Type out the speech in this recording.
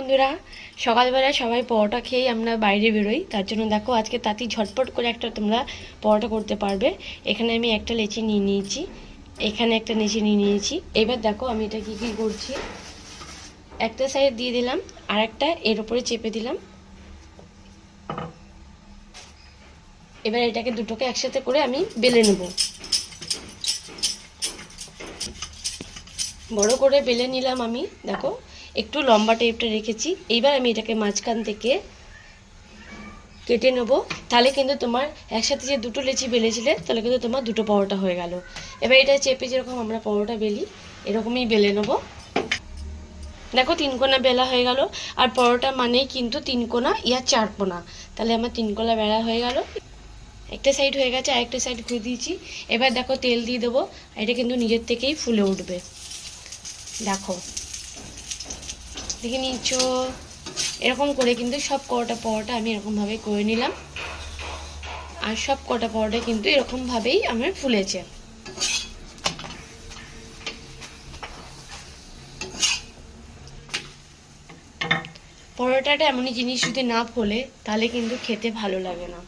বন্ধুরা, সকালবেলা সবাই পরোটা খেয়েই আমরা বাইরে বেরোই। তার জন্য দেখো আজকে তাঁতি ঝটপট করে একটা তোমরা পরোটা করতে পারবে। এখানে আমি একটা লেচি নিয়ে নিয়েছি, এখানে একটা লেচি নিয়ে নিয়েছি। এবার দেখো আমি এটা কী কী করছি। একটা সাইড দিয়ে দিলাম, আর একটা এর উপরে চেপে দিলাম। এবার এটাকে দুটোকে একসাথে করে আমি বেলে নেব। বড় করে বেলে নিলাম আমি। দেখো একটু লম্বা টাইপটা রেখেছি। এইবার আমি এটাকে মাঝখান থেকে কেটে নেবো। তাহলে কিন্তু তোমার একসাথে যে দুটো লেচি বেলেছিলে তাহলে কিন্তু তোমার দুটো পরোটা হয়ে গেল। এবার এটা চেপে যেরকম আমরা পরোটা বেলি এরকমই বেলে নেবো। দেখো তিন কোনা বেলা হয়ে গেল। আর পরোটা মানেই কিন্তু তিন কোনা ইয়া চার কোনা। তাহলে আমার তিন কোনা বেলা হয়ে গেল। একটা সাইড হয়ে গেছে, আরেকটা সাইড ঘুরে দিয়েছি। এবার দেখো তেল দিয়ে দেবো। এটা কিন্তু নিজের থেকেই ফুলে উঠবে। দেখো দেখে নিচ্ছ, এরকম করে কিন্তু সব কটা পরোটা আমি এরকমভাবে করে নিলাম। আর সব কটা পরোটা কিন্তু এরকমভাবেই আমার ফুলেছে। পরোটাটা এমনই জিনিস, যদি না ফোলে তাহলে কিন্তু খেতে ভালো লাগে না।